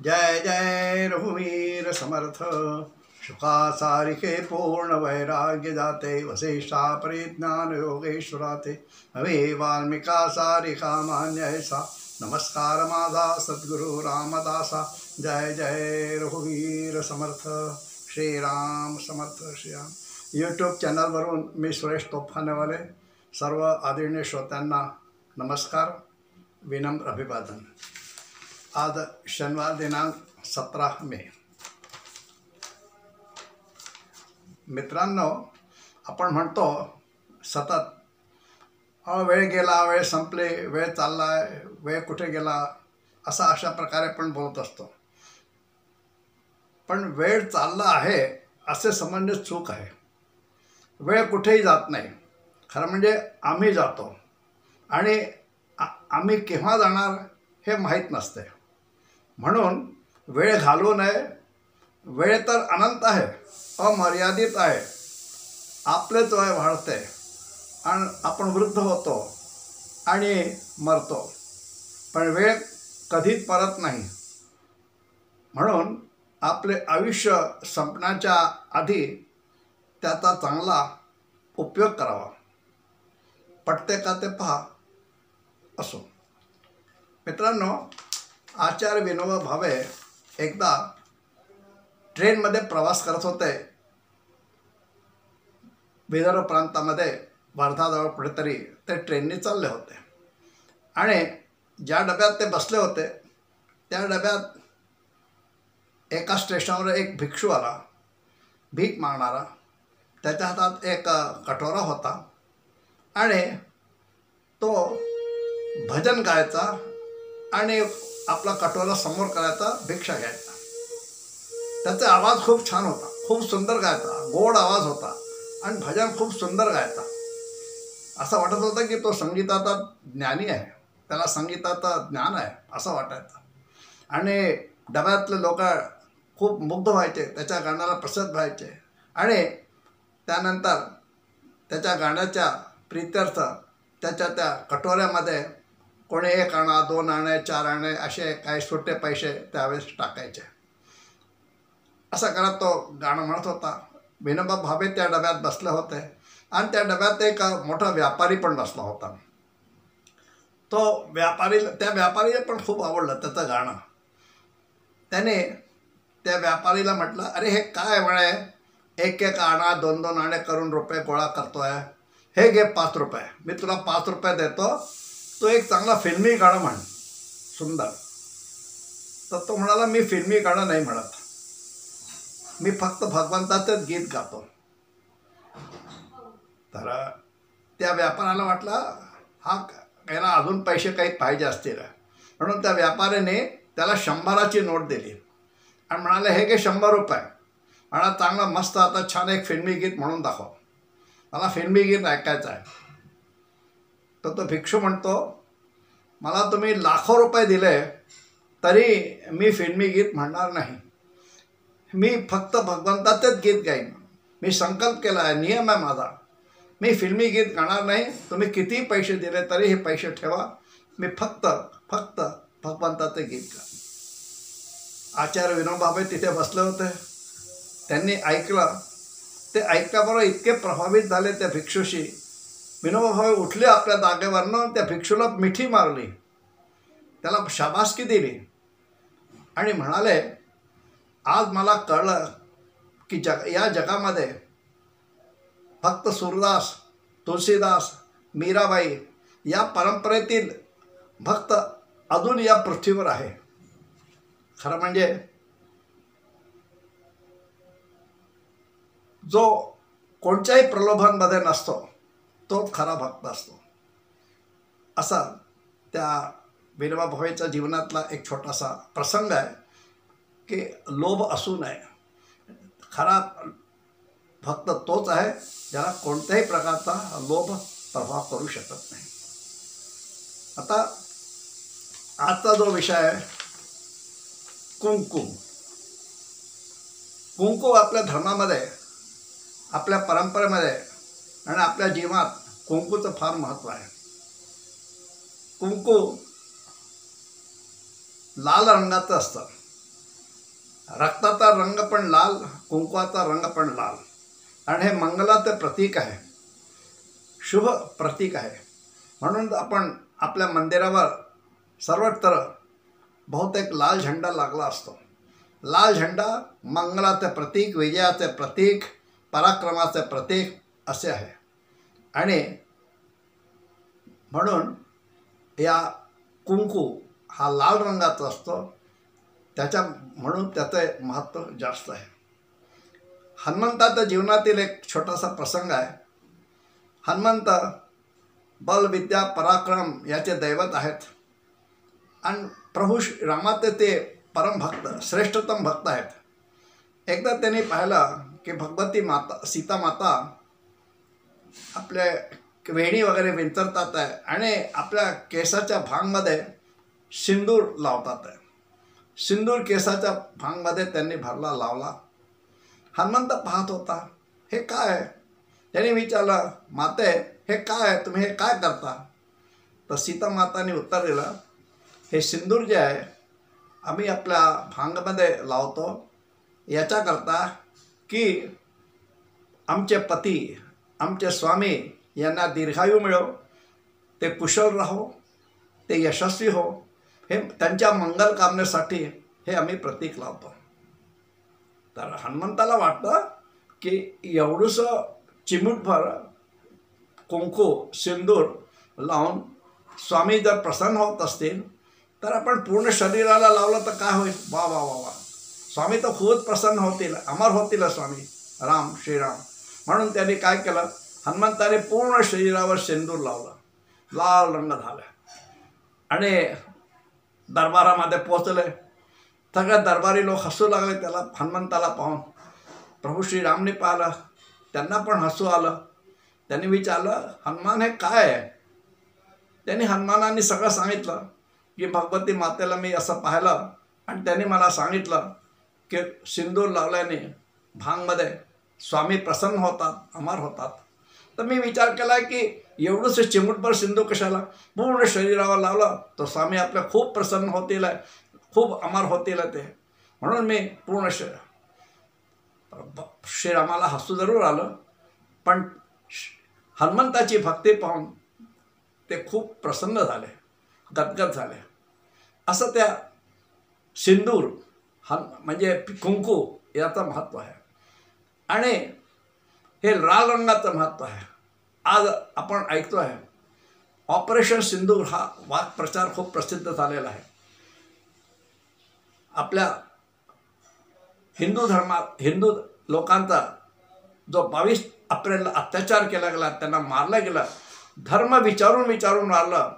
जय जय रघुवीर समर्थ शुका सारिके पूर्ण वैराग्य दाते वशिष्ठा परिज्ञान योगेश्वराते हवे वाल्मिका सारिका मान्य ऐसा नमस्कार माझा सद्गुरु रामदासा जय जय रघुवीर समर्थ श्रीराम समर्थ श्रीराम यूट्यूब चॅनलवरून मी सुरेश तोफानेवाले सर्व आदरणीय श्रोत्यांना नमस्कार विनम्र अभिवादन। आज शनिवार दिनांक 17 मे। मित्रांनो, आपण म्हणतो सतत वेळ गेला, वेळ संपली, वेळ चाललाय, वेळ कुठे गेला अशा प्रकारे आपण बोलत असतो। पण वेळ चालला आहे असे समजणे चूक आहे। वेळ कुठेही जात नाही, खरं म्हणजे आम्ही जातो आणि आम्ही केव्हा जाणार हे माहीत नसते। म्हणून वेळ घालवू नये। वेळ तर अनंत आहे, अमर्यादित आहे। आपलेच वय वाढते आणि आपण वृद्ध होतो आणि मरतो, पण वेळ कधीच परत नाही। म्हणून आपले आयुष्य संपण्याच्या आधी त्याचा चांगला उपयोग करावा। पटते का ते पहा। असो मित्रांनो, आचार्य विनोबा भावे एकदा ट्रेनमध्ये प्रवास करत होते। विदर्भ प्रांतामध्ये वर्धाजवळ कुठेतरी ते ट्रेनने चालले होते आणि ज्या डब्यात ते बसले होते त्या डब्यात एका स्टेशनवर एक भिक्षू आला, भीक मागणारा। त्याच्या हातात एक कटोरा होता आणि तो भजन गायचा आणि आपला कटोरा समोर करायचा, भिक्षा घ्यायचा। त्याचा आवाज खूप छान होता, खूप सुंदर गायचा, गोड आवाज होता आणि भजन खूप सुंदर गायचा। असं वाटत होतं की तो संगीताचा ज्ञानी आहे, त्याला संगीताचा ज्ञान आहे असं वाटायचं। आणि डब्यातले लोक खूप मुग्ध व्हायचे, त्याच्या गाण्याला प्रसिद्ध व्हायचे आणि त्यानंतर त्याच्या गाण्याच्या प्रीत्यर्थ त्याच्या त्या कटोऱ्यामध्ये कोणी 1 आणा, 2 आणे, 4 आणे असे काही सुट्टे पैसे त्यावेळेस टाकायचे। असं करत तो गाणं म्हणत होता। विनोबा भावे त्या डब्यात बसले होते आणि त्या डब्यात एक मोठा व्यापारी पण बसला होता। त्या व्यापारीला पण खूप आवडलं त्याचं गाणं। त्याने त्या व्यापारीला म्हटलं, अरे हे काय म्हणे, 1-1 आणा, 2-2 आणे करून रुपये गोळा करतोय, हे घे 5 रुपये, मी तुला 5 रुपये देतो, तो एक चांगला फिल्मी गाणं म्हण, सुंदर। तर तो म्हणाला, मी फिल्मी गाणं नाही म्हणत, मी फक्त भगवंताचंच गीत गातो। तर त्या व्यापाऱ्याला वाटलं याला अजून पैसे काही पाहिजे असतील, म्हणून त्या व्यापाऱ्याने त्याला 100ची नोट दिली आणि म्हणाले, हे घे 100 रुपये, मला चांगला मस्त आता छान एक फिल्मी गीत म्हणून दाखव, मला फिल्मी गीत ऐकायचं आहे। तर तो भिक्षू म्हणतो, मला तुम्ही लाखो रुपये दिले तरी मी फिल्मी गीत म्हणणार नाही, मी फक्त भगवंताचेच गीत गाईन। मी संकल्प केला आहे, नियम आहे माझा, मी फिल्मी गीत गाणार नाही। तुम्ही किती पैसे दिले तरी हे पैसे ठेवा, मी फक्त भगवंताचे गीत गा। आचार्य विनोबा भावे तिथे बसले होते, त्यांनी ऐकलं। ते ऐकल्याबरोबर इतके प्रभावित झाले त्या भिक्षूशी, विनोबा भावे उठले आपल्या जागेवरनं, त्या भिक्षूला मिठी मारली, त्याला शाबासकी दिली आणि म्हणाले, आज मला कळलं की या जगामध्ये फक्त सूरदास, तुलसीदास, मीराबाई या परंपरेतील भक्त अजून या पृथ्वीवर आहे। खरं म्हणजे जो कोणत्याही प्रलोभनमध्ये नसतो तोच खरा भक्त असतो। असा त्या विनोबा भावेच्या जीवनातला एक छोटासा प्रसंग आहे की लोभ असू नये। खरा भक्त तोच आहे ज्याला कोणत्याही प्रकारचा लोभ प्रभाव करू शकत नाही। आता आजचा जो विषय आहे, कुंकू। कुंकू आपल्या धर्मामध्ये, आपल्या परंपरेमध्ये आणि आपल्या जीवनात कुंकूचं फार महत्त्व आहे। कुंकू लाल रंगाचं असतं रक्ताचा रंग पण लाल, कुंकवाचा रंग पण लाल. आणि हे मंगलाचं प्रतीक आहे, शुभ प्रतीक आहे. म्हणून आपण आपल्या मंदिरावर सर्वत्र बहुतेक लाल झेंडा लागला असतो. लाल झेंडा मंगलाचे प्रतीक, विजयाचे प्रतीक, पराक्रमाचे प्रतीक असे आहे. आणि म्हणून या कुंकू हा लाल रंगाचा असतो, म्हणून त्याचं महत्त्व जास्त आहे. हनुमंताच्या जीवनातील एक छोटासा प्रसंग आहे. हनुमंत बल, विद्या, पराक्रम याचे दैवत आहेत आणि प्रभू रामाचे ते परमभक्त, श्रेष्ठतम भक्त आहेत. एकदा त्यांनी पाहिलं की भगवती माता, सीता माता आपल्या वेणी वगैरे विंचरतात आहे आणि आपल्या केसाच्या भांगमध्ये सिंदूर लावतात आहे. सिंदूर केसाच्या भांगमध्ये त्यांनी भरला, लावला. हनुमंत पाहत होता, हे काय आहे? त्यांनी विचारलं, माते हे काय आहे, तुम्ही हे काय करता? तर सीता माताने उत्तर दिलं, हे सिंदूर जे आहे आम्ही आपल्या भांगमध्ये लावतो याच्याकरता की आमचे पती, आमचे स्वामी यांना दीर्घायू मिळो, ते कुशल राहो, ते यशस्वी हो, हे त्यांच्या मंगल कामनेसाठी हे आम्ही प्रतीक लावतो. तर हनुमंताला वाटतं की एवढंसं चिमूटभर कुंकू, सिंदूर लावून स्वामी जर प्रसन्न होत असतील तर आपण पूर्ण शरीराला लावलं तर काय होईल? वा वा वा वा, स्वामी तर खूपच प्रसन्न होतील, अमर होतील स्वामी राम, श्रीराम. म्हणून त्यांनी काय केलं, हनुमंताने पूर्ण शरीरावर सिंदूर लावलं, लाल रंग झाला. आणि दरबारामध्ये पोचले. सगळे दरबारी लोक हसू लागले त्याला, हनुमंताला पाहून. प्रभू श्रीरामने पाहिलं, त्यांना पण हसू आलं. त्यांनी विचारलं, हनुमान हे काय आहे? त्यांनी हनुमानाने सगळं सांगितलं की भगवती मातेला मी असं पाहिलं आणि त्यांनी मला सांगितलं की सिंदूर लावल्याने भांगमध्ये स्वामी प्रसन्न होतात, अमर होतात. तर मी विचार केला की एवढंसं चिमूटभर सिंदूर कशाला, पूर्ण शरीरावर लावलं तर स्वामी आपल्या खूप प्रसन्न होतील, खूप अमर होतील ते. म्हणून मी पूर्ण श्रीरामाला हसू जरूर आलं, पण हनुमंताची भक्ती पाहून ते खूप प्रसन्न झाले, गदगद झाले. असं त्या सिंदूर म्हणजे कुंकू याचं महत्त्व आहे. आणि हे लाल रंगाचं महत्त्व आहे. आज आपण ऐकतो आहे ऑपरेशन सिंदूर हा वाक्प्रचार खूप प्रसिद्ध झालेला आहे. आपल्या हिंदू लोकांचा जो 22 एप्रिलला अत्याचार केला गेला, त्यांना मारलं गेलं, धर्म विचारून मारलं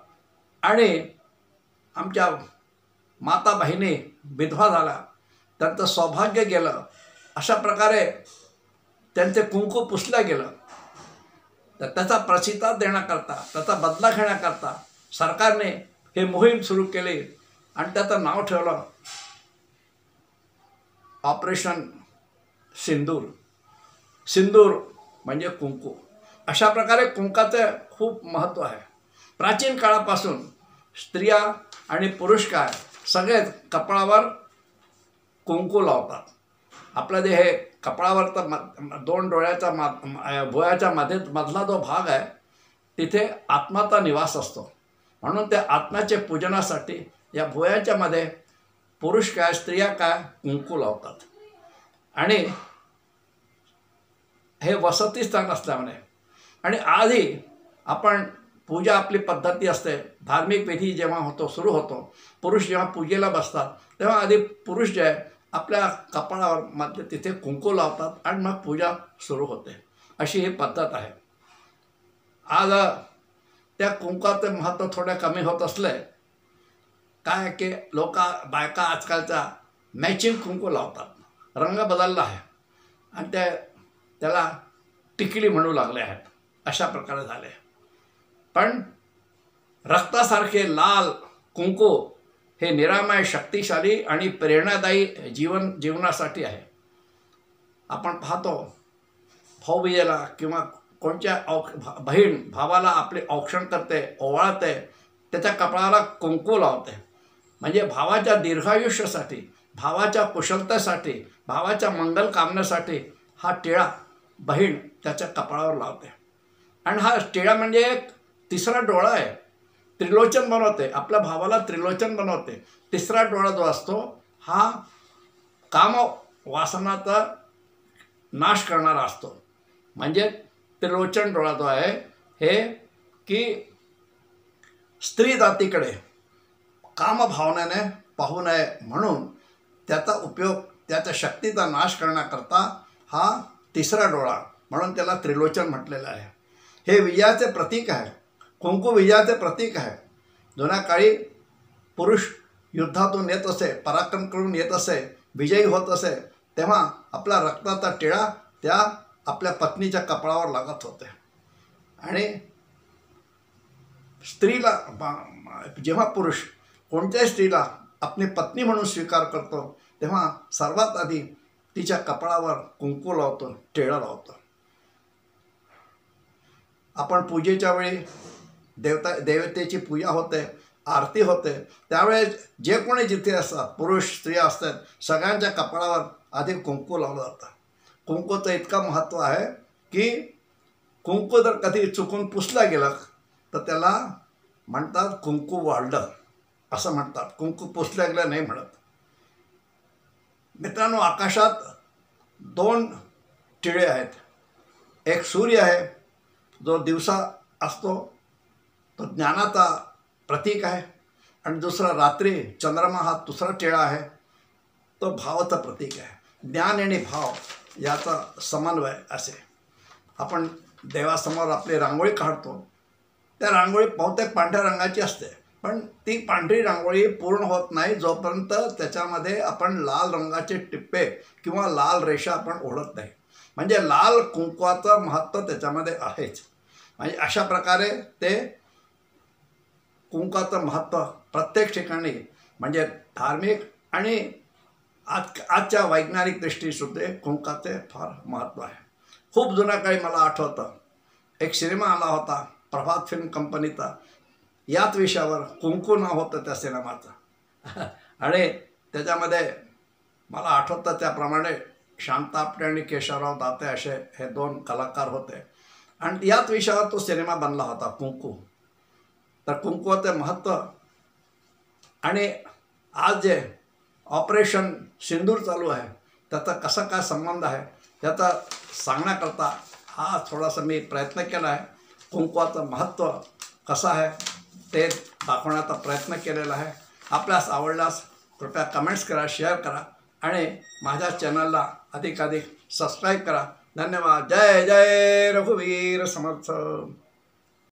आणि आमच्या माता बहिणी विधवा झाल्या, त्यांचं सौभाग्य गेलं. अशा प्रकारे त्यांचे कुंकू पुसलं गेलं. तर त्याचा प्रतिसाद देण्याकरता, त्याचा बदला घेण्याकरता सरकारने हे मोहीम सुरू केली आणि त्याचं नाव ठेवलं ऑपरेशन सिंदूर. सिंदूर म्हणजे कुंकू. अशा प्रकारे कुंकाचे खूप महत्त्व आहे. प्राचीन काळापासून स्त्रिया आणि पुरुष काय सगळेच कपाळावर कुंकू लावतात. आपलं जे हे कपाळावरचा दोन डोळ्याचा भुवयाच्या मधला जो भाग आहे तिथे आत्माचा निवास असतो. म्हणून त्या आत्म्याचे पूजनासाठी या भुवयाच्या मध्ये पुरुष काय, स्त्रिया काय कुंकू लावतात. आणि हे वसती स्थान असल्यामुळे. आणि आधी आपण पूजा आपली पद्धती असते, धार्मिक विधी जेव्हा सुरू होतो, पुरुष जेव्हा पूजेला बसतात तेव्हा आधी पुरुष जे आहे आपल्या कपाळावर मध्ये तिथे कुंकू लावतात आणि मग पूजा सुरू होते. अशी ही पद्धत आहे. आज त्या कुंकाचं महत्त्व थोडं कमी होत असले काय की बायका आजकालच्या मॅचिंग कुंकू लावतात. रंग बदलला आहे आणि त्याला टिकली म्हणू लागले आहेत. अशा प्रकारे झाले. पण रक्तासारखे लाल कुंकू हे निरामय, शक्तिशाली आणि प्रेरणादायी जीवनासाठी आहे. आपण पाहतो भाऊबीजेला किंवा कोणत्या बहीण भावाला आपले औक्षण करते, ओवाळते, त्याच्या कपाळाला कुंकू लावते. म्हणजे भावाच्या दीर्घायुष्यासाठी, भावाच्या कुशलतेसाठी, भावाच्या मंगल कामनेसाठी हा टिळा बहीण त्याच्या कपाळावर लावते. आणि हा टिळा म्हणजे एक तिसरा डोळा आहे, त्रिलोचन बनवते, आपल्या भावाला त्रिलोचन बनवते. तिसरा डोळा जो असतो हा काम वासनाचा नाश करणारा असतो. म्हणजे त्रिलोचन डोळा जो आहे हे की स्त्री जातीकडे कामभावनेने पाहू नये म्हणून त्याचा उपयोग, त्याच्या शक्तीचा नाश करण्याकरता हा तिसरा डोळा, म्हणून त्याला त्रिलोचन म्हटलेलं आहे. हे विजयाचे प्रतीक आहे, कुंकू विजयाचे प्रतीक आहे. जुन्या काळी पुरुष युद्धातून येत असे, पराक्रम करून येत असे, विजयी होत असे, तेव्हा आपला रक्ताचा टिळा त्या आपल्या पत्नीच्या कपाळावर लागत होते. आणि स्त्रीला, जेव्हा पुरुष कोणत्याही स्त्रीला आपली पत्नी म्हणून स्वीकार करतो तेव्हा सर्वात आधी तिच्या कपाळावर कुंकू लावतो, टिळा लावतो. आपण पूजेच्या वेळी देवतेची पूजा होते, आरती होते, त्यावेळेस जे कोणी जिथे असतात, पुरुष स्त्रिया असतात, सगळ्यांच्या कपाळावर आधी कुंकू लावलं जातं. कुंकूचं इतकं महत्त्व आहे की कुंकू जर कधी चुकून पुसला गेलं तर त्याला म्हणतात कुंकू वाढलं असं म्हणतात, कुंकू पुसल्या गेलं नाही म्हणत. मित्रांनो, आकाशात दोन टिळे आहेत. एक सूर्य आहे जो दिवसा असतो, तो ज्ञानाचा प्रतीक आहे. आणि दुसरा रात्री चंद्रमा हा दुसरा टिळा आहे, तो भावाचं प्रतीक आहे. ज्ञान आणि भाव याचा समन्वय असे. आपण देवासमोर आपली रांगोळी काढतो, त्या रांगोळी बहुतेक पांढऱ्या रंगाची असते, पण ती पांढरी रांगोळी पूर्ण होत नाही जोपर्यंत त्याच्यामध्ये आपण लाल रंगाचे टिप्पे किंवा लाल रेषा आपण ओढत नाही. म्हणजे लाल कुंकवाचं महत्त्व त्याच्यामध्ये आहेच. म्हणजे अशा प्रकारे ते कुंकवाचं महत्त्व प्रत्येक ठिकाणी, म्हणजे धार्मिक आणि आजच्या वैज्ञानिक दृष्टीसुद्धा कुंकवाचे फार महत्त्व आहे. खूप जुन्या काळी मला आठवतं, एक सिनेमा आला होता प्रभात फिल्म कंपनीचा, याच विषयावर, कुंकू नाव होतं त्या सिनेमाचं. आणि त्याच्यामध्ये मला आठवतं त्याप्रमाणे शांता आपटे आणि केशवराव दाते असे हे दोन कलाकार होते. आणि याच विषयावर तो सिनेमा बनला होता, कुंकू. तर कुंकवाचे महत्त्व आणि आज जे ऑपरेशन सिंदूर चालू आहे त्याचा कसा काय संबंध आहे त्याचा सांगण्याकरता हा थोडासा मी प्रयत्न केला आहे. कुंकवाचं महत्त्व कसं आहे ते दाखवण्याचा प्रयत्न केलेला आहे. आपल्यास आवडल्यास कृपया कमेंट्स करा, शेअर करा आणि माझ्या चॅनलला अधिकाधिक सबस्क्राईब करा. धन्यवाद. जय जय रघुवीर समर्थ.